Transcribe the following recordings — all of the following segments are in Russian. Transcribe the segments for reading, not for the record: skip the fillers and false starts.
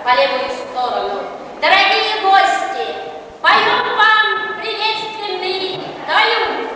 по левую сторону. Дорогие гости, поем вам приветственный «Даю».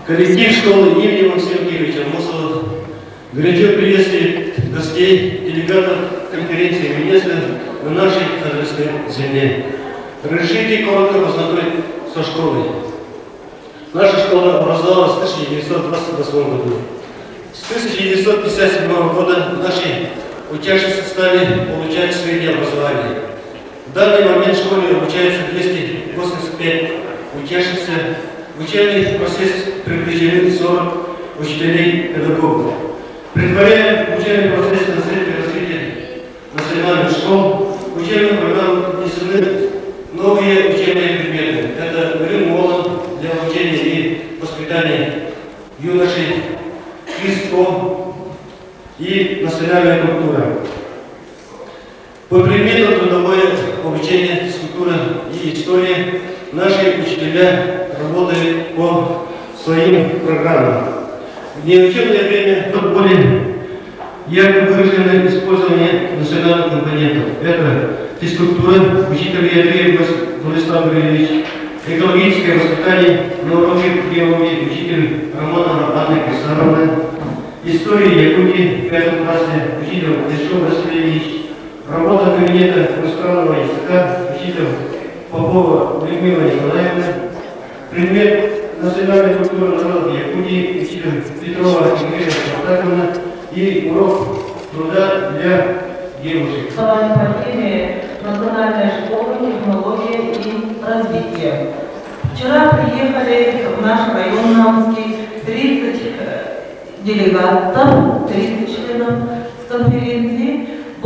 Коллектив школы имени Максима Киевича Мусова горячо приветствует гостей, делегатов конференции министров на нашей Казахской земле. Разрешите коротко познакомить со школой. Наша школа образовалась в 1928 году. С 1957 года наши учащиеся стали получать среднее образование. В данный момент в школе обучается 285 учащихся. В учебный процесс привлечены 40 учителей педагогов. Предваряем учебный процесс на средстве развития национальных школ. В учебную программу внесены новые учебные предметы. Это Рим Молот для обучения и воспитания юношей, физком и национальная культура. По предмету трудовое обучение, физкультура и история наши учителя работают по своим программам. В неучебное время тут более ярко выраженное использование национальных компонентов. Это физкультура, учитель Андреев Владислав Григорьевич, экологическое воспитание на уроке биологии, учитель Романова Анна Кирсановна, история Якутии в 5 классе, учитель Лешов Василий Ильич, работа кабинета иностранного языка, учитель Попова Людмила Николаевна, предмет национальной культуры народов Якутии, учитель Петрова Игоря Спартаковна и урок труда для девушек. По теме национальной школы, технологии и развития. Вчера приехали в наш район Намский 30 делегатов, 30 членов с конференции. В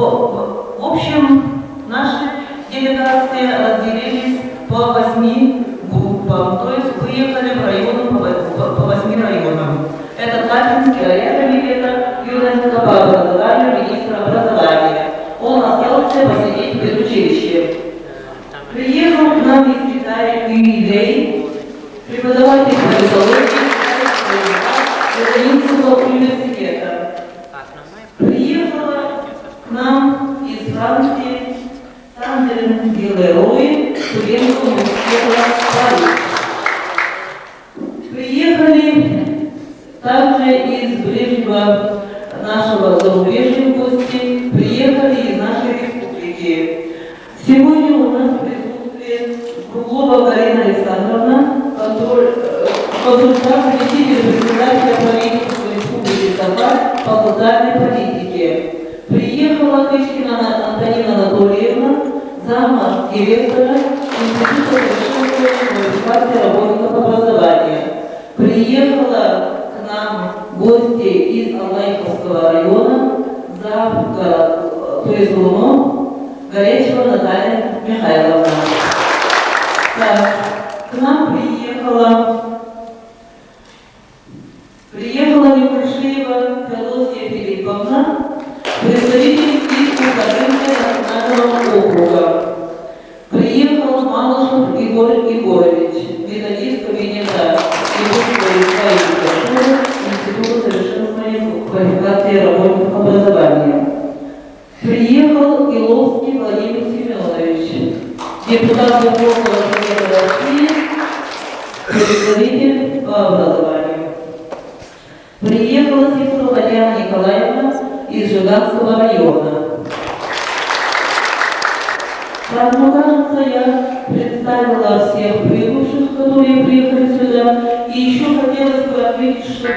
общем, наши делегации разделились по 8 группам, то есть выехали в районы по 8 районам. Это Катинский район, это Юрьевского образования, министра образования. Он остался посидеть в педучилище. Приехал к нам из Китая Юрий, преподаватель политологии Украинского университета. Приехала к нам из Франции Канцлером Герои Тувенского университета Париж. Приехали также из ближнего нашего зарубежья гости, приехали из нашей республики. Сегодня у нас в присутствии Круглова Галина Александровна, консультант, заместитель председателя правительства Республики Саха по социальной политике. Приехала Кычкина Антонина Анатольевна, зам директора Института совершенствования квалификации работников образования. Приехала к нам гости из Аллайковского района, завтра ПСУНО Горячева Наталья Михайловна. Так, к нам приехала Никушеева Феодосия Филипповна, представитель из Украинского национального округа. Приехал Малышев Егор Егорович, методист кабинета Института совершенствования квалификации работников образования. Приехал Иловский Владимир Семенович, депутат Верховного Совета России, представитель по образованию. Приехала Сивцова Татьяна Николаевна из Жиганского района. Так, ну, кажется, я представила всех прибывших, которые приехали сюда. И еще хотелось бы отметить, что...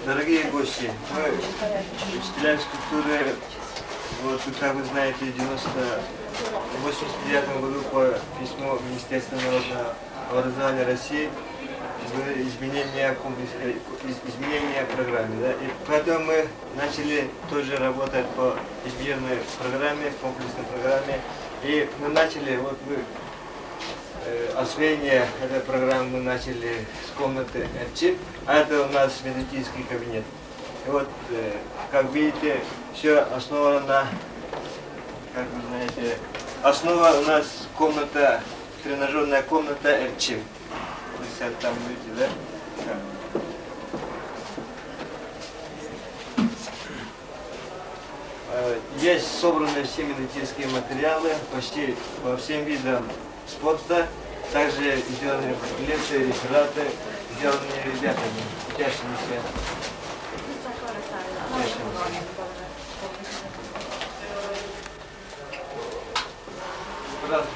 Дорогие гости, мы учителя физкультуры, вот, как вы знаете, в 89 году по письму Министерства народного образования России было изменение программы. Да? И поэтому мы начали тоже работать по измененной программе, комплексной программе. И мы начали, вот мы, освоение этой программы мы начали с комнаты РЧИП, а это у нас методический кабинет. И вот, как видите, все основано на, как вы знаете, основа у нас комната, тренажерная комната РЧИП. Вы все там видите, да? Есть собраны все методические материалы почти по всем видам спорта, также сделаны лекции, рефераты, сделаны ребятами, учащимися. Пожалуйста,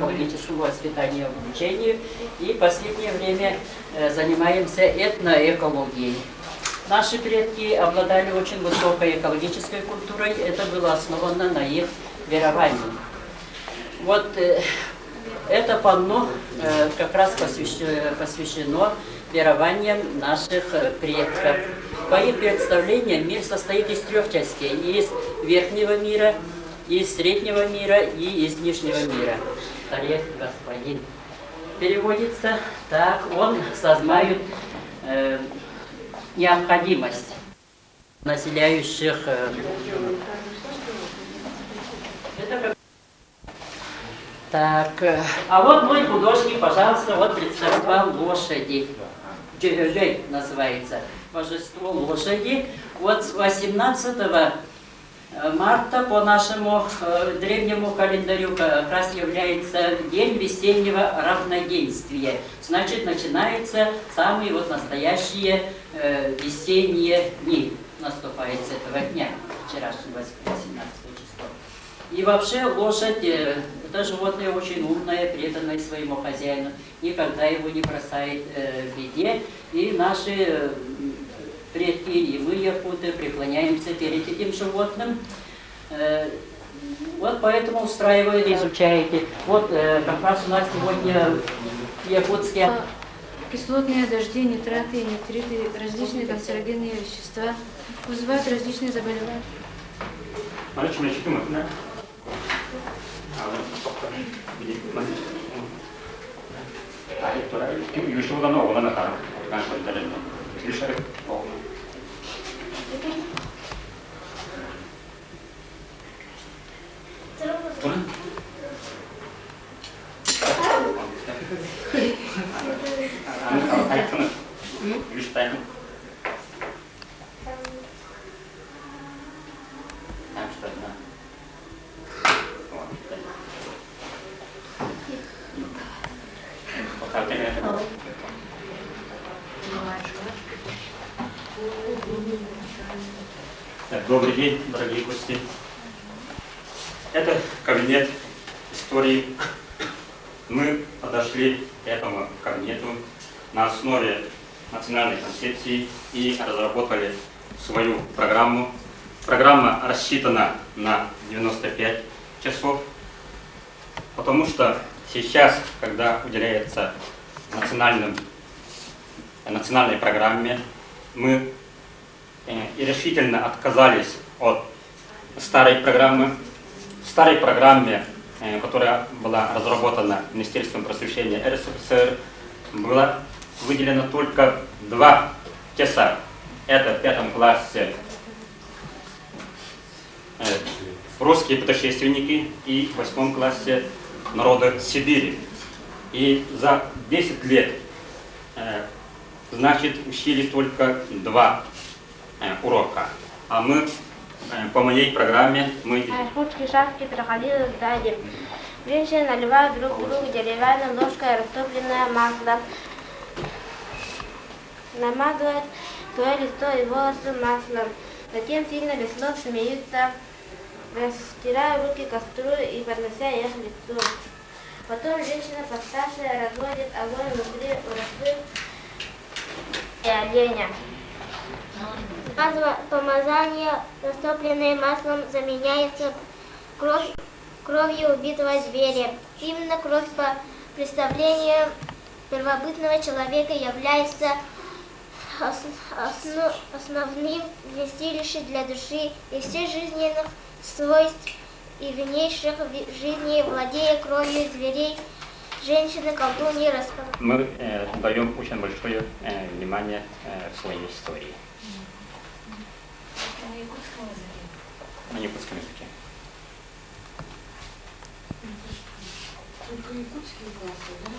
экологическому воспитанию и обучению, и в последнее время занимаемся этноэкологией. Наши предки обладали очень высокой экологической культурой, это было основано на их веровании. Вот это панно как раз посвящено верованиям наших предков. По их представлениям мир состоит из трех частей: из верхнего мира, из среднего мира и из нижнего мира. Старец господин. Переводится так: он сознает необходимость населяющих. Так, а вот мой художник, пожалуйста, вот представлял лошади. Джигэгэй называется. Божество лошади. Вот с 18 марта по нашему древнему календарю как раз является день весеннего равноденствия. Значит, начинаются самые вот настоящие весенние дни. Наступает с этого дня, вчерашнего 18 числа. И вообще лошадь, это животное очень умное, преданное своему хозяину, никогда его не бросает в беде. И наши предки, и мы, якуты, преклоняемся перед этим животным. Вот поэтому устраивают, изучаете. Вот как раз у нас сегодня якутские... Кислотные дожди, нитраты и нитриты, различные канцерогенные вещества вызывают различные заболевания. Добрый день, дорогие гости. Это кабинет истории. Мы подошли к этому кабинету на основе национальной концепции и разработали свою программу. Программа рассчитана на 95 часов, потому что сейчас, когда уделяется национальной программе, мы и решительно отказались от старой программы. В старой программе, которая была разработана Министерством просвещения РСФСР, было выделено только 2 часа. Это в 5 классе русские путешественники и в 8 классе народы Сибири. И за 10 лет, значит, учили только 2 урока. А мы, по моей программе, мы... Шутки, шашки проходили сзади. Женщины наливают друг другу деревянной ложкой растопленное масло. Намазывают свое лицо и волосы маслом. Затем сильно весело смеются, растирая руки к костру и поднося их к лицу. Потом женщина постарше разводит огонь внутри урожая и оленя. Помазание, растопленное маслом, заменяется кровью убитого зверя. Именно кровь по представлению первобытного человека является основным вместилищем для души и всех жизненных свойств и внешних жизней, владея кровью зверей. Женщины-колдуньи рассказывают. Мы даем очень большое внимание своей истории. На якутском языке. Только якутские классы, да?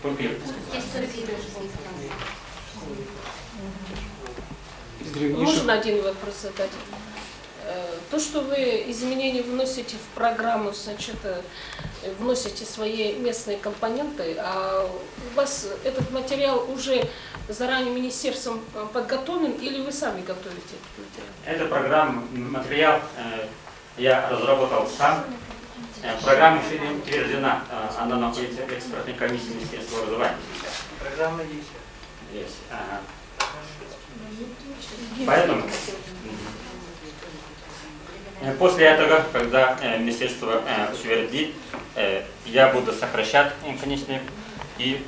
Только якутский. Можно один вопрос задать? То, что вы изменения вносите в программу, значит, вносите свои местные компоненты, а у вас этот материал уже заранее министерством подготовлен или вы сами готовите этот материал? Эта программа, материал я разработал сам. Программа еще не утверждена, она находится в экспертной комиссии Министерства образования сейчас. Программа есть. Есть. Ага. Поэтому после этого, когда министерство утвердит, я буду сокращать, конечно, и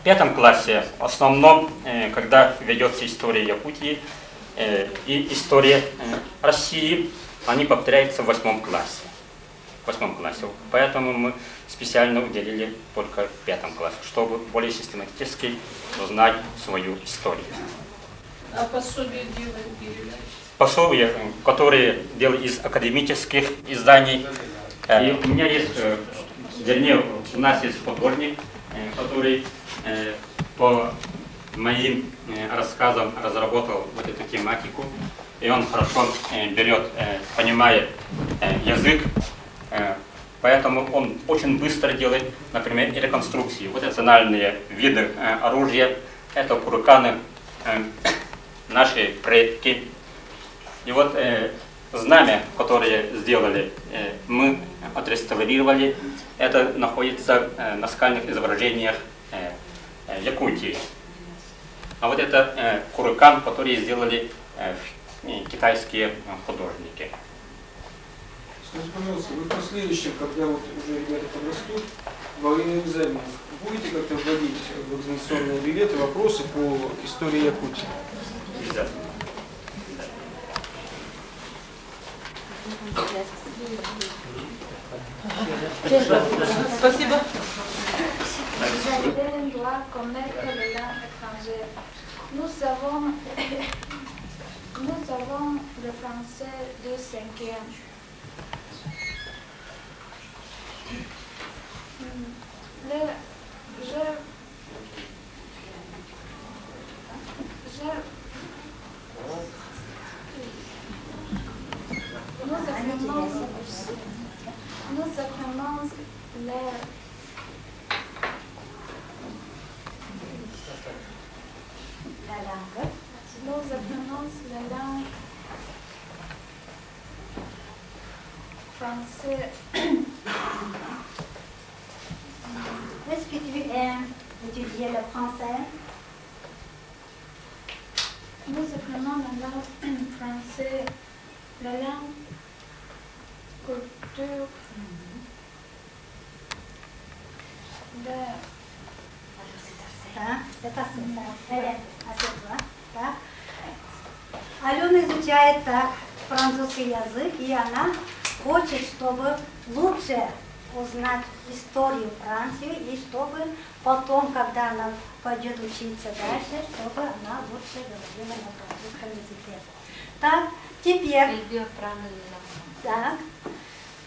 в 5 классе, в основном, когда ведется история Якутии и история России, они повторяются в 8 классе. Поэтому мы специально уделили только 5 классе, чтобы более систематически узнать свою историю. А пособие делаем, переводим. пособия, которые делаю из академических изданий. И у меня есть, вернее, у нас есть художник, который по моим рассказам разработал вот эту тематику. И он хорошо берет, понимает язык, поэтому он очень быстро делает, например, реконструкции. Вот национальные виды оружия, это курканы, наши предки. И вот знамя, которое сделали, мы отреставрировали. Это находится на скальных изображениях Якутии. А вот это куркан, который сделали китайские художники. Скажите, пожалуйста, вы в последующем, когда вот уже ребята подрастут, во время экзаменов будете как-то вводить в экзаменационные билеты вопросы по истории Якутии? Обязательно. Спасибо. Vous allez devoir connaître les langues étrangères. Nous avons le français de 5e. Nous apprenons la langue française. Est-ce que tu aimes étudier le français? Nous apprenons la langue française, la langue culture. Да, это супер. Так. Алена изучает так французский язык, и она хочет, чтобы лучше узнать историю Франции, и чтобы потом, когда она пойдет учиться дальше, чтобы она лучше говорила на французском языке. Так, теперь... Так.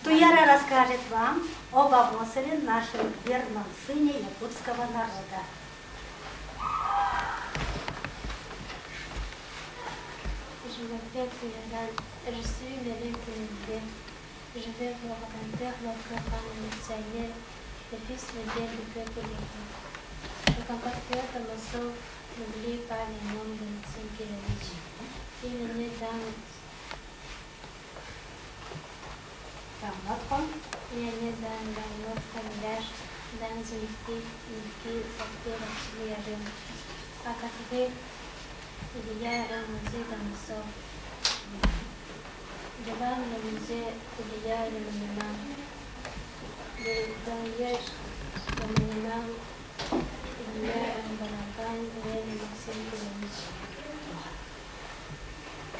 Туяра расскажет вам об Авоселе, нашем верном сыне якутского народа. Je m'appelle Tuyara, je suis l'élève de l'IDEM. Je vais vous raconter le programme national, le fils modèle du peuple yakout. Le compatriote Amasso n'oublie pas les noms de Tsinkiravich. Il est né dans notre village, dans une petite île qui s'appelle Chiliarem. À côté, il y a un musée d'Amasso. Devant le musée, il y a le monument. Derrière le monument, il y a un балаган, Ленин Максим Кириллович.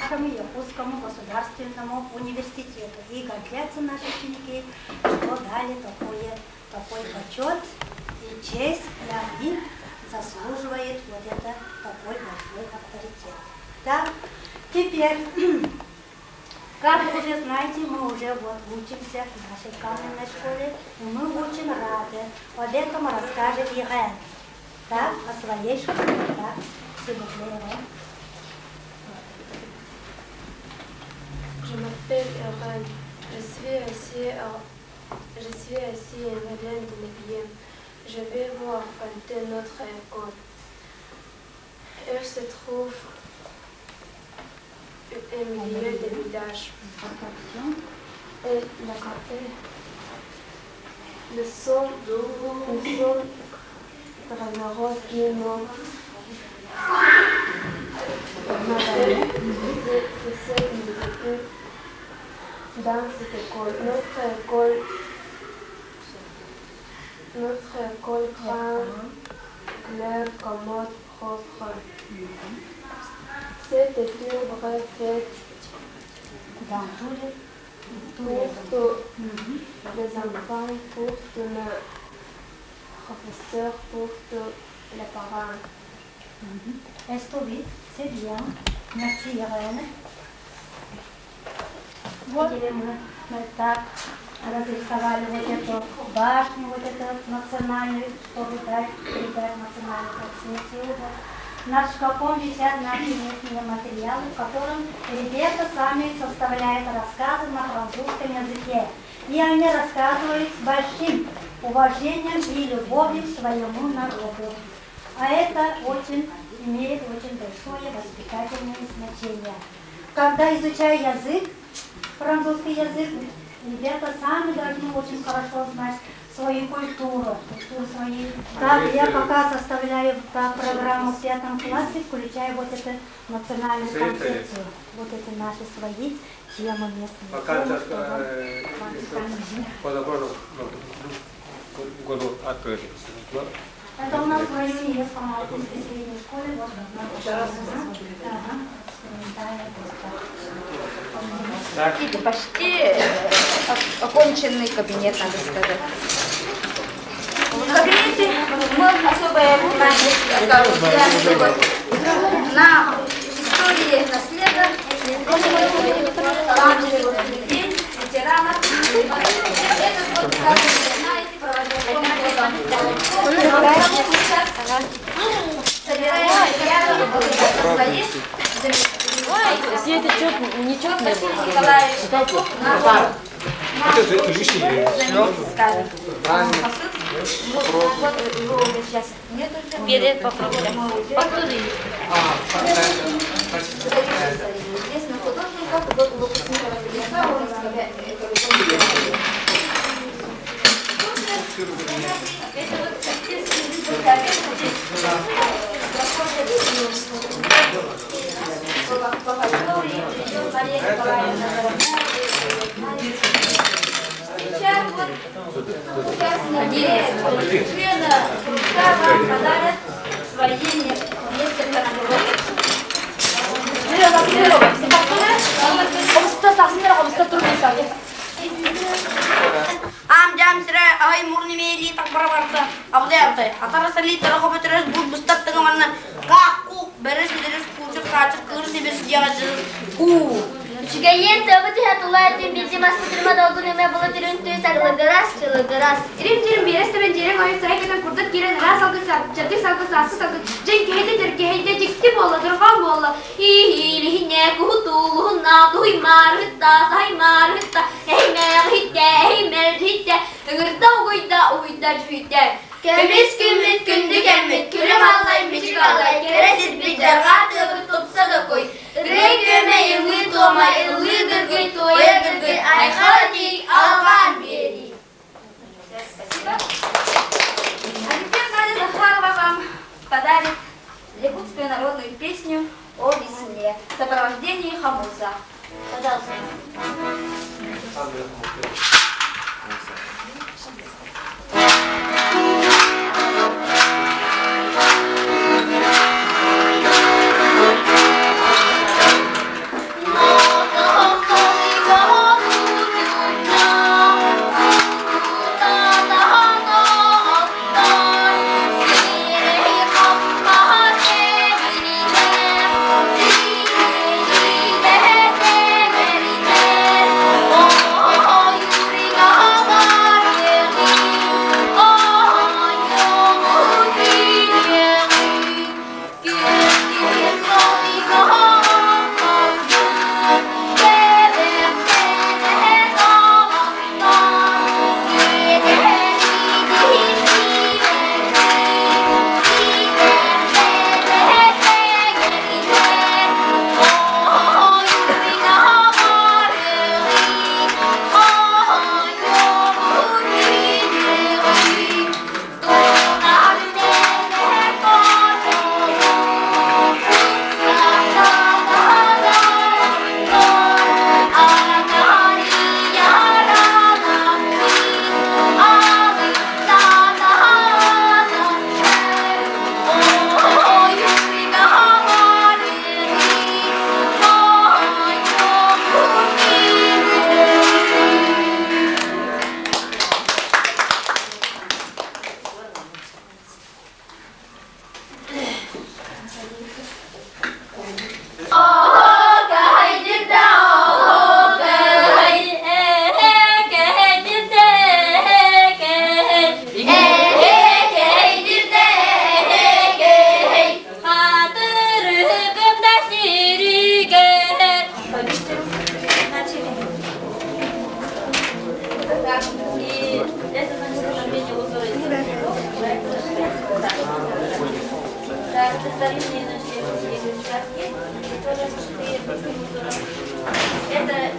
Якутскому государственному университету. И гордятся наши ученики, что дали такой почет и честь для них заслуживает вот это такой большой авторитет. Так, теперь, как вы уже знаете, мы уже вот учимся в нашей каменной школе, и мы очень рады. Об этом расскажет Ирен. Так, о своей школе. Так, сегодня Je m'appelle Irène. Je suis ici Irène de l'IDEM. Je vais vous raconter notre école. Elle se trouve au milieu du village. Et la côté, le sol Ragnarok qui est mort. Dans cette école, notre école grande, claire, commode, propre. Cette étude vraie faite dans tous les enfants, pour tous les professeurs, pour tous les parents. Esto C'est bien. Merci, Irène. Видели мы так разрисовали вот эту башню, вот эту национальную, чтобы передать национальную процессию. На шкафом висят наши местные материалы, в котором ребята сами составляют рассказы на французском языке. И они рассказывают с большим уважением и любовью к своему народу. А это имеет очень большое воспитательное значение. Когда изучаю язык, французский язык, ребята сами должны очень хорошо знать свою культуру своей. Так, я пока составляю программу в 5 классе, включая вот эту национальную концепцию, вот эти наши свои темы местные. Пока по забору году открыли. Это у нас в районе есть, по-моему, в средней школе. Вот, Это почти оконченный кабинет, надо сказать. В кабинете мы особое внимание на истории наследия, талантливых людей, ветеранов. Это вот, как вы знаете, собираем материалы, Если это нечетное было, Это лишнее. сейчас нет, перед попробуем. Известных художников, выпускников Сейчас члены кружка вам подарят свои несколько наград. Amcam sıra ay murni meli tak barabarda. Abderde. Atarasali tarafı betres bu bustat tengmanna. Kaku beres beres kucuk kaçır kılır sebes diğacız. Чигаен тәбәте хатулай тем бизе маспутырма долгуны ме була тирен төй саглагарас чылагарас. Ирим берес тебен жерен ой сайкан курдат кирен рас алды сак, чаты сакы сасы сакы. Жен кехете жикти болла турган болла. Хи хине кутулу на туй марыта саймарыта. Хеймер хитте. Гырда уйда жүйте. Кемис күмит күндү кемит күлүм аллай мичик аллай кересит биттер гатыбы топса да кой. Регеме илы тома илы гыргый тоя гыргый айхади алган бери. Спасибо. А теперь Галя Захарова вам подарит якутскую народную песню о весне в сопровождении хомуса. Пожалуйста. Oh,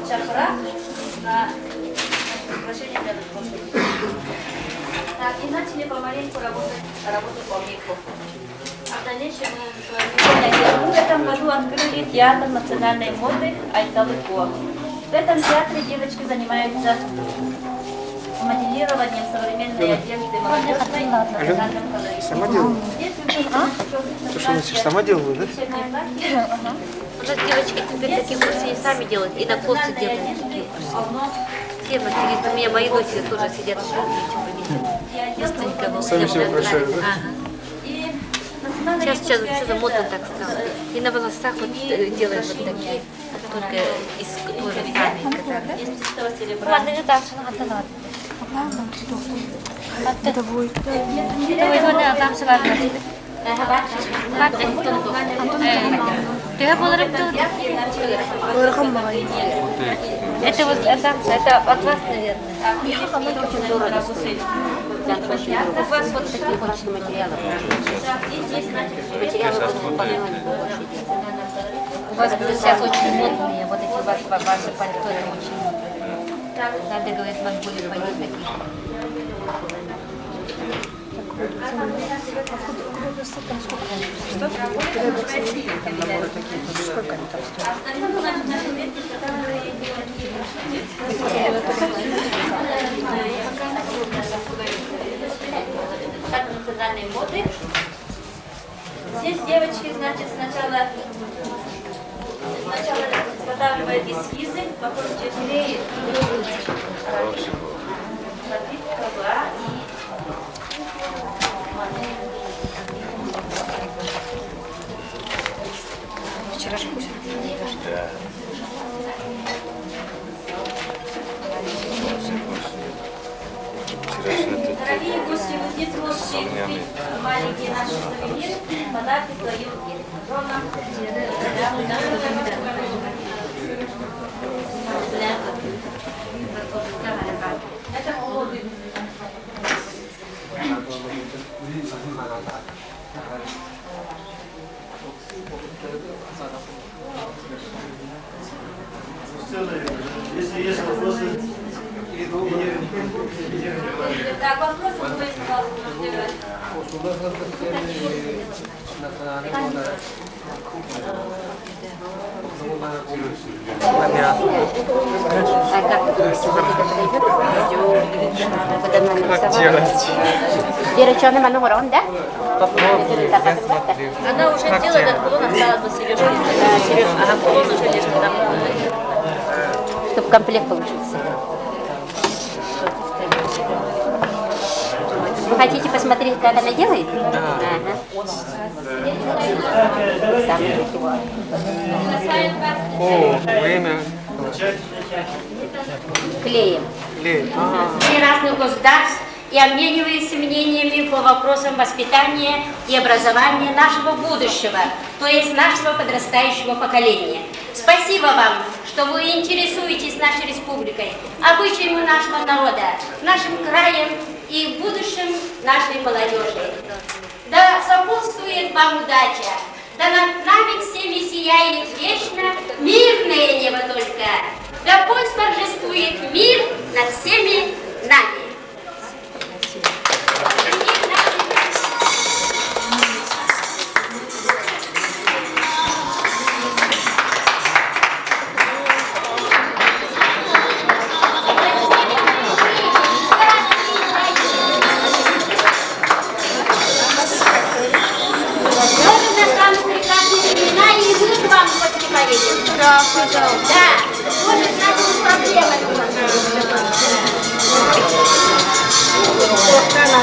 чакра на приглашение для приглашения. Так, и начали помаленьку работать по объекту. А в дальнейшем мы с вами в этом году открыли театр национальной моды Айталыко. В этом театре девочки занимаются моделированием современной одежды молодежной на национальном колорите. Сама делала? Ты что, носишь, сама делала, да? У нас девочки теперь такие курсы и сами делают, и на курсы делают такие курсы. Все мастерицы, у меня мои дочери тоже сидят в школе, быстренько. Сами себя украшают, да? Сейчас что-то модно так стало. И на волосах вот делают вот такие, только из кожи сами. Из чистого серебра. Ладно, не так, что надо. Это будет. Это будет, там с вами. Это вот это от вас, наверное. Очень дорого. У вас вот таких очень материалов. У вас сейчас очень модные вот эти ваши пальто очень. Надо, говорит, вам будет понять такие. Сколько они там стоят? Национальной моды. Здесь девочки, значит, сначала подавливают эскизы, потом клеят Вчера же кушали? Да. Дорогие гости, вы здесь можете купить маленькие наши сувениры, подарки своим женам. Это молодые. Если есть вопросы, так, вопросы будут, Как делать? Дирекционный мануал, да? она уже делает, этот кулон осталось бы сережки. Ага, кулон уже лишь там. Чтобы комплект получился. Вы хотите посмотреть, как она делает? Да. О, время. Клеем. Клей. Все разных государств и обмениваются мнениями по вопросам воспитания и образования нашего будущего, то есть нашего подрастающего поколения. Спасибо вам, что вы интересуетесь нашей республикой, обычаями нашего народа, нашим краем и будущим нашей молодежи. Да сопутствует вам удача, да над нами всеми сияет вечно мирное небо только, да пусть торжествует мир над всеми нами. Да, пожалуйста. Да, может, значит, проблема. Страна.